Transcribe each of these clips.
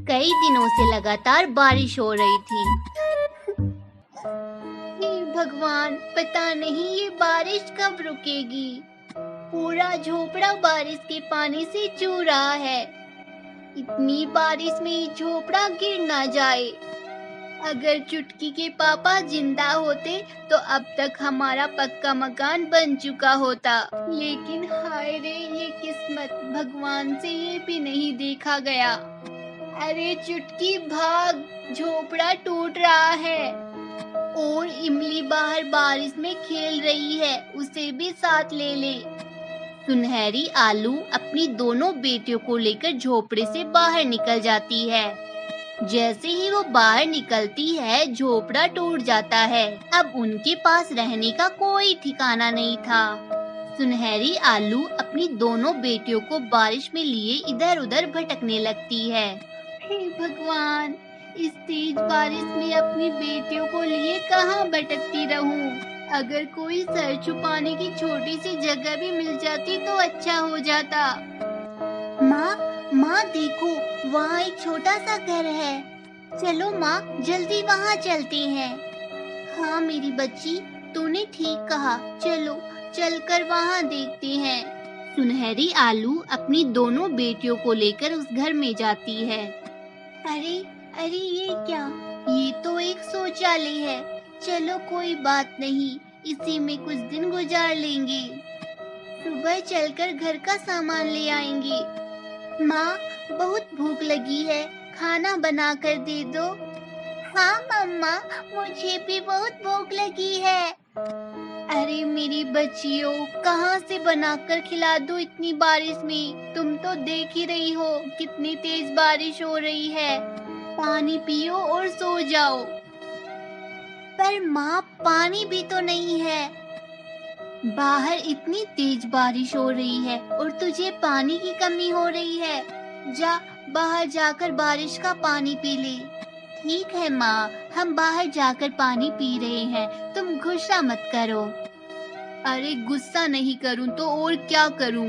कई दिनों से लगातार बारिश हो रही थी। हे भगवान, पता नहीं ये बारिश कब रुकेगी। पूरा झोपड़ा बारिश के पानी से चू रहा है। इतनी बारिश में ये झोपड़ा गिर ना जाए। अगर चुटकी के पापा जिंदा होते तो अब तक हमारा पक्का मकान बन चुका होता। लेकिन हाय रे, ये किस्मत, भगवान से ये भी नहीं देखा गया। अरे चुटकी भाग, झोपड़ा टूट रहा है। और इमली बाहर बारिश में खेल रही है, उसे भी साथ ले ले। सुनहरी आलू अपनी दोनों बेटियों को लेकर झोपड़े से बाहर निकल जाती है। जैसे ही वो बाहर निकलती है, झोपड़ा टूट जाता है। अब उनके पास रहने का कोई ठिकाना नहीं था। सुनहरी आलू अपनी दोनों बेटियों को बारिश में लिए इधर उधर भटकने लगती है। हे भगवान, इस तेज बारिश में अपनी बेटियों को लिए कहाँ भटकती रहूं? अगर कोई सर छुपाने की छोटी सी जगह भी मिल जाती तो अच्छा हो जाता। माँ देखो, वहाँ एक छोटा सा घर है। चलो माँ, जल्दी वहाँ चलते हैं। हाँ मेरी बच्ची, तूने ठीक कहा। चलो चलकर वहाँ देखते हैं। सुनहरी आलू अपनी दोनों बेटियों को लेकर उस घर में जाती है। अरे अरे, ये क्या? ये तो एक शौचालय है। चलो कोई बात नहीं, इसी में कुछ दिन गुजार लेंगे। सुबह चलकर घर का सामान ले आएंगे। माँ, बहुत भूख लगी है, खाना बना कर दे दो। हाँ मम्मा, मुझे भी बहुत भूख लगी है। अरे मेरी बच्चियों, कहाँ से बनाकर खिला दूँ इतनी बारिश में? तुम तो देख ही रही हो कितनी तेज बारिश हो रही है। पानी पियो और सो जाओ। पर माँ, पानी भी तो नहीं है। बाहर इतनी तेज बारिश हो रही है और तुझे पानी की कमी हो रही है। जा, बाहर जाकर बारिश का पानी पी ले। ठीक है माँ, हम बाहर जाकर पानी पी रहे हैं, तुम गुस्सा मत करो। अरे गुस्सा नहीं करूँ तो और क्या करूँ?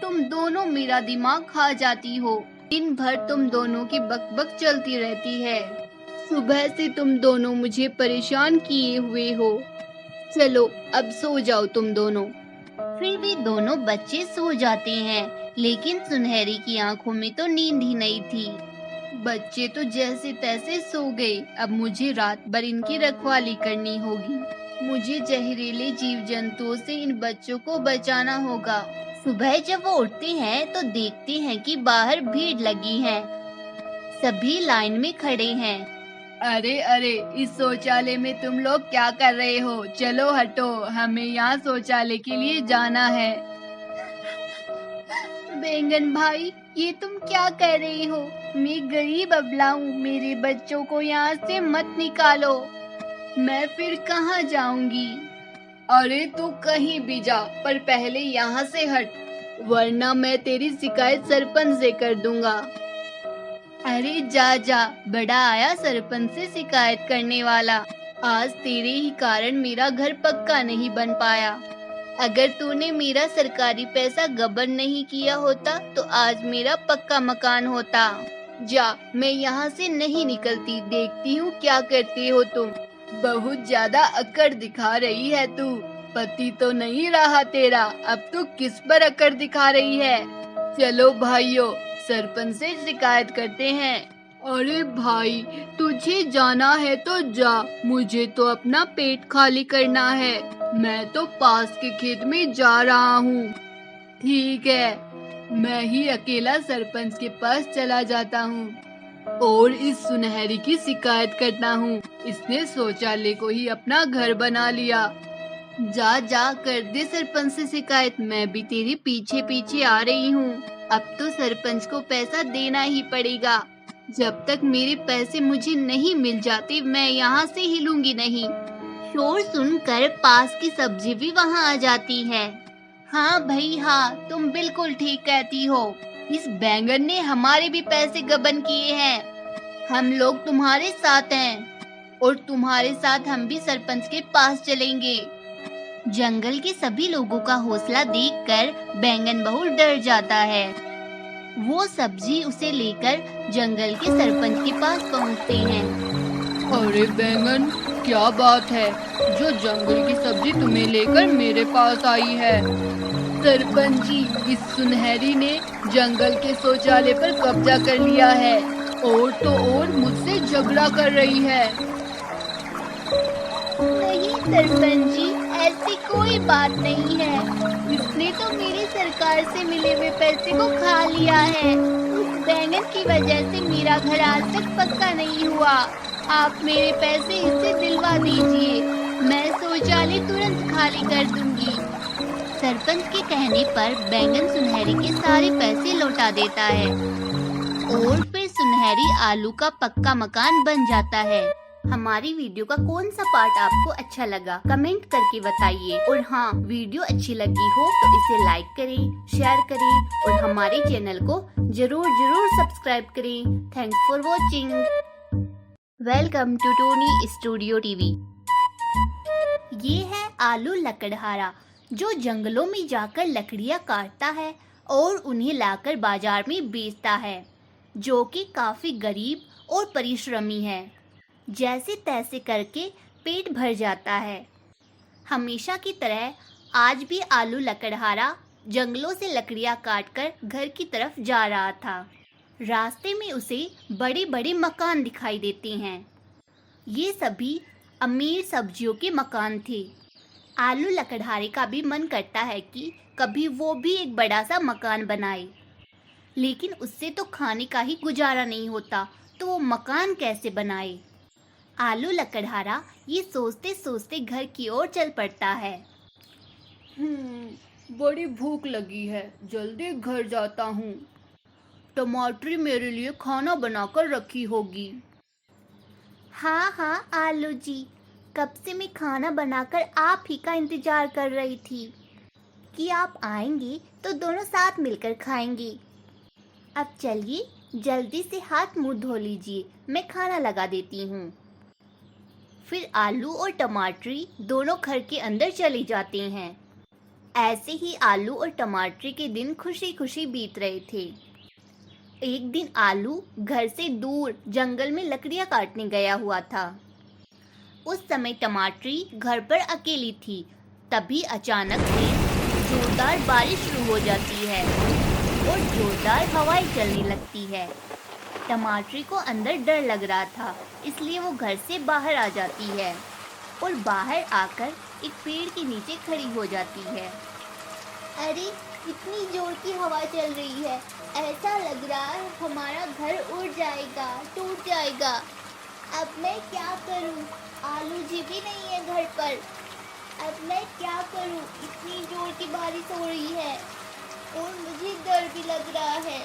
तुम दोनों मेरा दिमाग खा जाती हो। दिन भर तुम दोनों की बकबक चलती रहती है। सुबह से तुम दोनों मुझे परेशान किए हुए हो। चलो अब सो जाओ तुम दोनों। फिर भी दोनों बच्चे सो जाते हैं, लेकिन सुनहरी की आंखों में तो नींद ही नहीं थी। बच्चे तो जैसे तैसे सो गए। अब मुझे रात भर इनकी रखवाली करनी होगी। मुझे जहरीले जीव जंतुओं से इन बच्चों को बचाना होगा। सुबह जब वो उठते हैं तो देखते हैं कि बाहर भीड़ लगी है। सभी लाइन में खड़े हैं। अरे अरे, इस शौचालय में तुम लोग क्या कर रहे हो? चलो हटो, हमें यहाँ शौचालय के लिए जाना है। बैंगन भाई, ये तुम क्या कर रही हो? मैं गरीब अबला हूँ, मेरे बच्चों को यहाँ से मत निकालो। मैं फिर कहाँ जाऊंगी? अरे तू कहीं भी जा, पर पहले यहाँ से हट, वरना मैं तेरी शिकायत सरपंच से कर दूंगा। अरे जा जा, बड़ा आया सरपंच से शिकायत करने वाला। आज तेरे ही कारण मेरा घर पक्का नहीं बन पाया। अगर तूने मेरा सरकारी पैसा गबन नहीं किया होता तो आज मेरा पक्का मकान होता। जा, मैं यहाँ से नहीं निकलती, देखती हूँ क्या करती हो तुम। बहुत ज्यादा अकड़ दिखा रही है तू। पति तो नहीं रहा तेरा, अब तू किस पर अकड़ दिखा रही है? चलो भाइयों, सरपंच से शिकायत करते हैं। अरे भाई, तुझे जाना है तो जा, मुझे तो अपना पेट खाली करना है। मैं तो पास के खेत में जा रहा हूँ। ठीक है, मैं ही अकेला सरपंच के पास चला जाता हूँ और इस सुनहरी की शिकायत करता हूँ। इसने शौचालय को ही अपना घर बना लिया। जा जा, कर दे सरपंच से शिकायत, मैं भी तेरे पीछे पीछे आ रही हूँ। अब तो सरपंच को पैसा देना ही पड़ेगा। जब तक मेरे पैसे मुझे नहीं मिल जाते, मैं यहाँ से हिलूंगी नहीं। शोर सुनकर पास की सब्जी भी वहाँ आ जाती है। हाँ भाई हाँ, तुम बिल्कुल ठीक कहती हो। इस बैंगन ने हमारे भी पैसे गबन किए हैं। हम लोग तुम्हारे साथ हैं और तुम्हारे साथ हम भी सरपंच के पास चलेंगे। जंगल के सभी लोगों का हौसला देखकर बैंगन बहुत डर जाता है। वो सब्जी उसे लेकर जंगल के सरपंच के पास पहुंचते हैं। अरे बैंगन, क्या बात है जो जंगल की सब्जी तुम्हें लेकर मेरे पास आई है? सरपंच जी, इस सुनहरी ने जंगल के शौचालय पर कब्जा कर लिया है और तो और मुझसे झगड़ा कर रही है। नहीं सरपंच जी, ऐसी कोई बात नहीं है। इसने तो मेरी सरकार से मिले हुए पैसे को खा लिया है। उस बैंगन की वजह से मेरा घर आज तक पक्का नहीं हुआ। आप मेरे पैसे इससे दिलवा दीजिए, मैं शौचालय तुरंत खाली कर दूंगी। सरपंच के कहने पर बैंगन सुनहरी के सारे पैसे लौटा देता है और फिर सुनहरी आलू का पक्का मकान बन जाता है। हमारी वीडियो का कौन सा पार्ट आपको अच्छा लगा कमेंट करके बताइए। और हाँ, वीडियो अच्छी लगी हो तो इसे लाइक करें, शेयर करें और हमारे चैनल को जरूर सब्सक्राइब करें। Thanks for watching. Welcome to Tony studio TV. ये है आलू लकड़हारा, जो जंगलों में जाकर लकड़ियाँ काटता है और उन्हें लाकर बाजार में बेचता है, जो कि काफी गरीब और परिश्रमी है। जैसे तैसे करके पेट भर जाता है। हमेशा की तरह आज भी आलू लकड़हारा जंगलों से लकड़ियाँ काटकर घर की तरफ जा रहा था। रास्ते में उसे बड़े बड़े मकान दिखाई देते हैं। ये सभी अमीर सब्जियों के मकान थे। आलू लकड़हारे का भी मन करता है कि कभी वो भी एक बड़ा सा मकान बनाए, लेकिन उससे तो खाने का ही गुजारा नहीं होता, तो वो मकान कैसे बनाए। आलू लकड़हारा ये सोचते सोचते घर की ओर चल पड़ता है। बड़ी भूख लगी है, जल्दी घर जाता हूँ। टमाटरी मेरे लिए खाना बनाकर रखी होगी। हाँ हाँ आलू जी, कब से मैं खाना बनाकर आप ही का इंतजार कर रही थी कि आप आएंगे तो दोनों साथ मिलकर खाएंगे। अब चलिए जल्दी से हाथ मुंह धो लीजिए, मैं खाना लगा देती हूँ। फिर आलू और टमाटरी दोनों घर के अंदर चले जाते हैं। ऐसे ही आलू और टमाटरी के दिन खुशी खुशी बीत रहे थे। एक दिन आलू घर से दूर जंगल में लकड़ियाँ काटने गया हुआ था। उस समय टमाटरी घर पर अकेली थी। तभी अचानक से जोरदार बारिश शुरू हो जाती है और जोरदार हवाएं चलने लगती है। टमाटरी को अंदर डर लग रहा था, इसलिए वो घर से बाहर आ जाती है और बाहर आकर एक पेड़ के नीचे खड़ी हो जाती है। अरे, इतनी जोर की हवा चल रही है, ऐसा लग रहा है हमारा घर उड़ जाएगा, टूट जाएगा। अब मैं क्या करूं? आलू जी भी नहीं है घर पर। अब मैं क्या करूं? इतनी जोर की बारिश हो रही है और मुझे डर भी लग रहा है।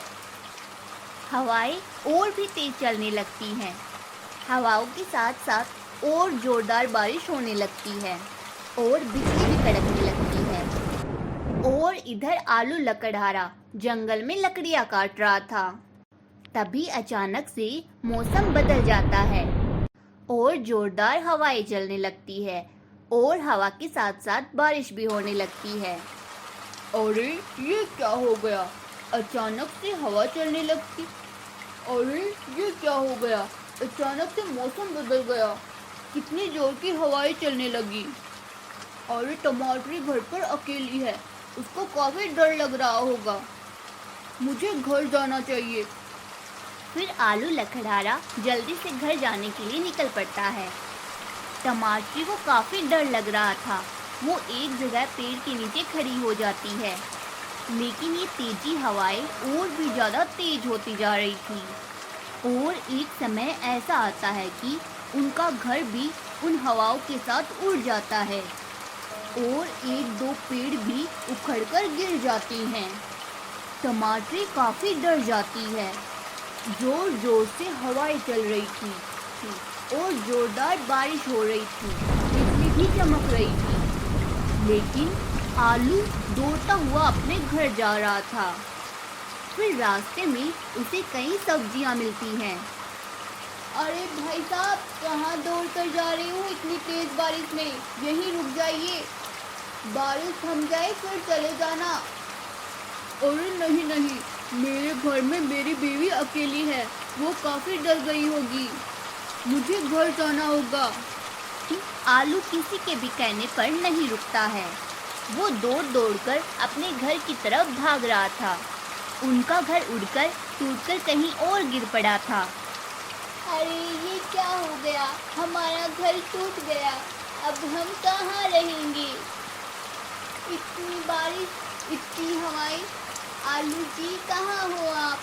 हवाएं और भी तेज चलने लगती हैं। हवाओं के साथ साथ और जोरदार बारिश होने लगती है और बिजली भी कड़कने लगती है। और इधर आलू लकड़हारा जंगल में लकड़ियाँ काट रहा था। तभी अचानक से मौसम बदल जाता है और जोरदार हवाएं चलने लगती है और हवा के साथ साथ बारिश भी होने लगती है। अरे, ये क्या हो गया? अचानक से हवा चलने लगती। अरे, ये क्या हो गया? अचानक से मौसम बदल गया। कितनी जोर की हवाएं चलने लगी। अरे, टमाटरी घर पर अकेली है, उसको काफी डर लग रहा होगा। मुझे घर जाना चाहिए। फिर आलू लकड़हारा जल्दी से घर जाने के लिए निकल पड़ता है। टमाटरी को काफी डर लग रहा था। वो एक जगह पेड़ के नीचे खड़ी हो जाती है, लेकिन ये तेजी हवाएं और भी ज़्यादा तेज होती जा रही थी। और एक समय ऐसा आता है कि उनका घर भी उन हवाओं के साथ उड़ जाता है और एक दो पेड़ भी उखड़कर गिर जाते हैं। टमाटरी काफ़ी डर जाती है। जोर जोर से हवाएं चल रही थी और जोरदार बारिश हो रही थी, बिजली भी चमक रही थी। लेकिन आलू दौड़ता हुआ अपने घर जा रहा था। फिर रास्ते में उसे कई सब्जियां मिलती हैं। अरे भाई साहब, कहाँ दौड़ कर जा रही हूँ इतनी तेज बारिश में? यहीं रुक जाइए, बारिश थम जाए फिर चले जाना। अरे नहीं नहीं, मेरे घर में मेरी बीवी अकेली है, वो काफी डर गई होगी। मुझे घर जाना होगा। आलू किसी के भी कहने पर नहीं रुकता है। वो दौड़ दौड़कर अपने घर की तरफ भाग रहा था। उनका घर उड़कर टूटकर कहीं और गिर पड़ा था। अरे ये क्या हो गया, हमारा घर टूट गया, अब हम कहाँ रहेंगे? इतनी बारिश, इतनी हवाएं। आलू जी कहाँ हो आप?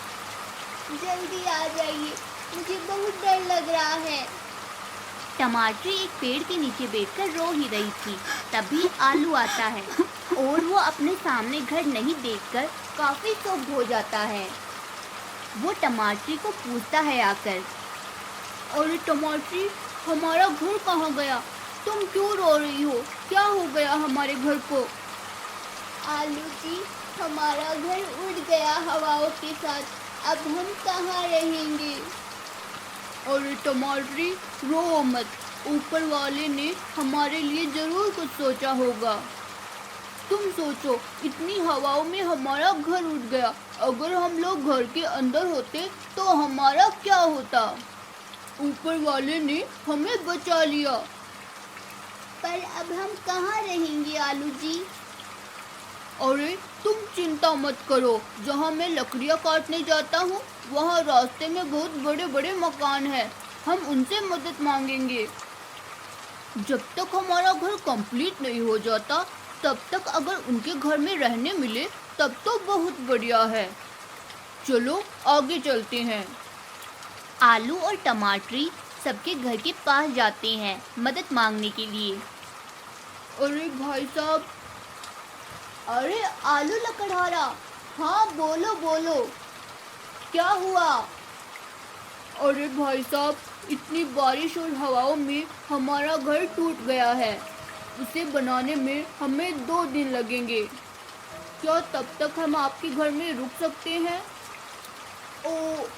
जल्दी आ जाइए, मुझे बहुत डर लग रहा है। टमाटर एक पेड़ के नीचे बैठकर रो ही रही थी। तभी आलू आता है और वो अपने सामने घर नहीं देखकर काफी शॉक्ड हो जाता है। वो टमाटर को पूछता है आकर, अरे टमाटर, हमारा घर कहाँ गया? तुम क्यों रो रही हो? क्या हो गया हमारे घर को? आलू जी, हमारा घर उड़ गया हवाओं के साथ, अब हम कहाँ रहेंगे? अरे टमाटरी, रो मत, ऊपर वाले ने हमारे लिए जरूर कुछ सोचा होगा। तुम सोचो, इतनी हवाओं में हमारा घर उड़ गया, अगर हम लोग घर के अंदर होते तो हमारा क्या होता? ऊपर वाले ने हमें बचा लिया। पर अब हम कहाँ रहेंगे आलू जी? अरे तुम चिंता मत करो, जहाँ मैं लकड़ियाँ काटने जाता हूँ वहाँ रास्ते में बहुत बड़े बड़े मकान हैं, हम उनसे मदद मांगेंगे। जब तक हमारा घर कंप्लीट नहीं हो जाता तब तक अगर उनके घर में रहने मिले तब तो बहुत बढ़िया है। चलो आगे चलते हैं। आलू और टमाटरी सबके घर के पास जाते हैं मदद मांगने के लिए। अरे भाई साहब, अरे आलू लकड़हारा, हाँ बोलो बोलो, क्या हुआ? अरे भाई साहब, इतनी बारिश और हवाओं में हमारा घर टूट गया है, उसे बनाने में हमें 2 दिन लगेंगे। क्या तब तक हम आपके घर में रुक सकते हैं? ओ,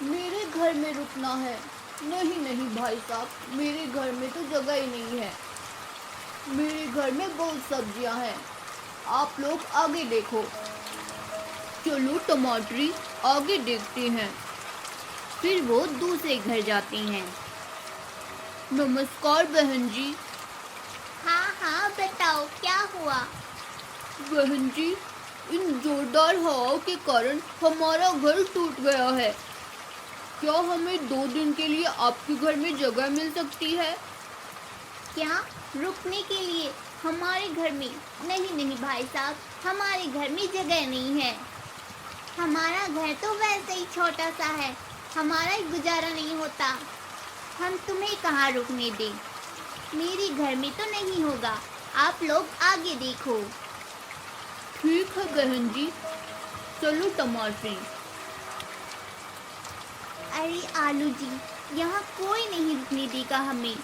मेरे घर में रुकना है? नहीं नहीं भाई साहब, मेरे घर में तो जगह ही नहीं है। मेरे घर में बहुत सब्जियां हैं, आप लोग आगे देखो। चलो टमाटरी, आगे देखते हैं। फिर वो दूसरे घर जाते हैं। नमस्कार बहन जी। हाँ हाँ बताओ क्या हुआ? बहन जी, इन जोरदार हवाओं के कारण हमारा घर टूट गया है। क्या हमें 2 दिन के लिए आपके घर में जगह मिल सकती है? क्या रुकने के लिए हमारे घर में? नहीं नहीं भाई साहब, हमारे घर में जगह नहीं है। हमारा घर तो वैसे ही छोटा सा है, हमारा ही गुजारा नहीं होता। हम तुम्हें कहाँ रुकने दें? मेरे घर में तो नहीं होगा, आप लोग आगे देखो। ठीक है बहन जी, चलो टमाटरी। अरे आलू जी, यहाँ कोई नहीं रुकने देगा हमें,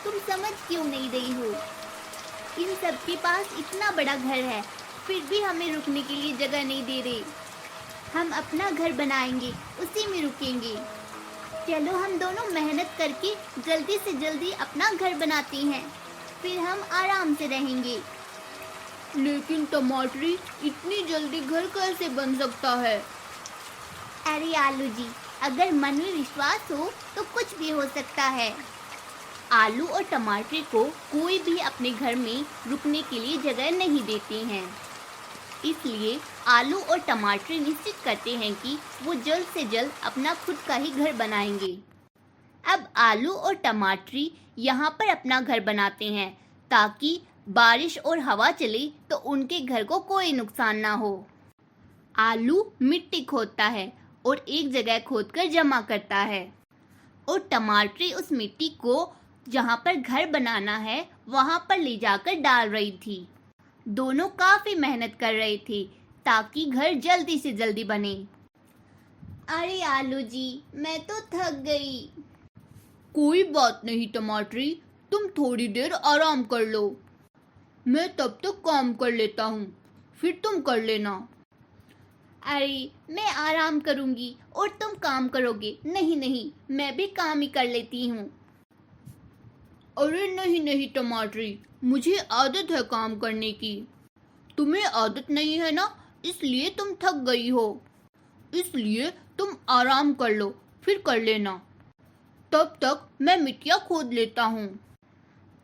तुम समझ क्यों नहीं रही हो? इन सब के पास इतना बड़ा घर है, फिर भी हमें रुकने के लिए जगह नहीं दे रहे। हम अपना घर बनाएंगे, उसी में रुकेंगे। चलो हम दोनों मेहनत करके जल्दी से जल्दी अपना घर बनाते हैं, फिर हम आराम से रहेंगे। लेकिन टमाटरी, इतनी जल्दी घर कैसे बन सकता है? अरे आलू जी, अगर मन में विश्वास हो तो कुछ भी हो सकता है। आलू और टमाटर को कोई भी अपने घर में रुकने के लिए जगह नहीं देते हैं, इसलिए आलू और टमाटर निश्चित करते हैं कि वो जल्द से जल्द अपना खुद का ही घर बनाएंगे। अब आलू और टमाटर यहाँ पर अपना घर बनाते हैं ताकि बारिश और हवा चले तो उनके घर को कोई नुकसान ना हो। आलू मिट्टी खोदता है और एक जगह खोदकर जमा करता है और टमाटर उस मिट्टी को जहाँ पर घर बनाना है वहाँ पर ले जाकर डाल रही थी। दोनों काफी मेहनत कर रहे थे ताकि घर जल्दी से जल्दी बने। अरे आलू जी, मैं तो थक गई। कोई बात नहीं टमाटरी, तुम थोड़ी देर आराम कर लो, मैं तब तक काम कर लेता हूँ, फिर तुम कर लेना। अरे मैं आराम करूँगी और तुम काम करोगे? नहीं नहीं, मैं भी काम ही कर लेती हूँ। अरे नहीं नहीं टमाटरी, मुझे आदत है काम करने की, तुम्हें आदत नहीं है ना, इसलिए तुम थक गई हो। इसलिए तुम आराम कर लो, फिर कर लेना। तब तक मैं मिट्टियाँ खोद लेता हूँ।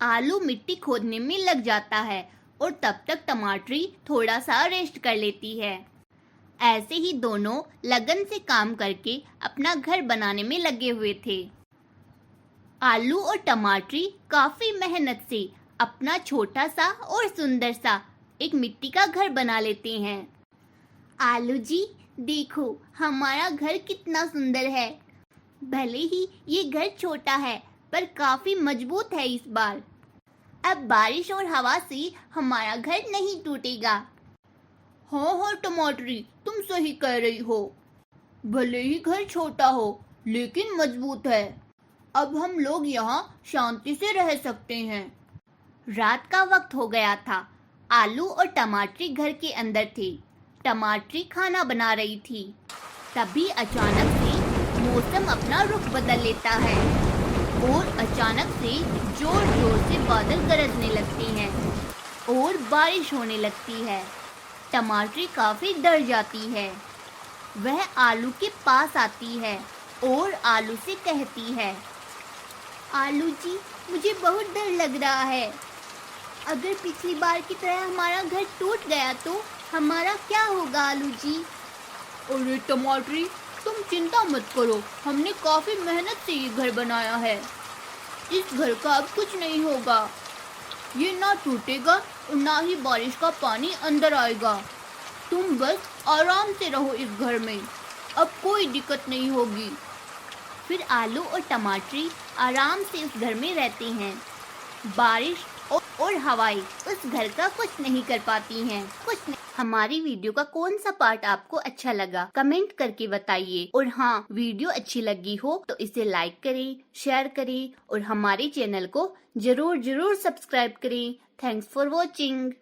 आलू मिट्टी खोदने में लग जाता है और तब तक टमाटरी थोड़ा सा रेस्ट कर लेती है। ऐसे ही दोनों लगन से काम करके अपना घर बनाने में लगे हुए थे। आलू और टमाटरी काफी मेहनत से अपना छोटा सा और सुंदर सा एक मिट्टी का घर बना लेते हैं। आलू जी, देखो हमारा घर कितना सुंदर है। भले ही ये घर छोटा है पर काफी मजबूत है इस बार। अब बारिश और हवा से हमारा घर नहीं टूटेगा। हाँ टमाटरी, तुम सही कह रही हो। भले ही घर छोटा हो लेकिन मजबूत है। अब हम लोग यहाँ शांति से रह सकते हैं। रात का वक्त हो गया था। आलू और टमाटरी घर के अंदर थे। टमाटरी खाना बना रही थी। तभी अचानक से मौसम अपना रुख बदल लेता है और अचानक से जोर जोर से बादल गरजने लगते हैं और बारिश होने लगती है। टमाटरी काफी डर जाती है। वह आलू के पास आती है और आलू से कहती है, आलू जी, मुझे बहुत डर लग रहा है। अगर पिछली बार की तरह हमारा घर टूट गया तो हमारा क्या होगा आलू जी? अरे टमाटरी, तुम चिंता मत करो, हमने काफी मेहनत से ये घर बनाया है। इस घर का अब कुछ नहीं होगा। ये ना टूटेगा और ना ही बारिश का पानी अंदर आएगा। तुम बस आराम से रहो इस घर में, अब कोई दिक्कत नहीं होगी। फिर आलू और टमाटरी आराम से उस घर में रहते हैं। बारिश और हवाएं उस घर का कुछ नहीं कर पाती हैं। कुछ नहीं। हमारी वीडियो का कौन सा पार्ट आपको अच्छा लगा कमेंट करके बताइए। और हाँ, वीडियो अच्छी लगी हो तो इसे लाइक करें, शेयर करें और हमारे चैनल को जरूर सब्सक्राइब करें। Thanks for watching.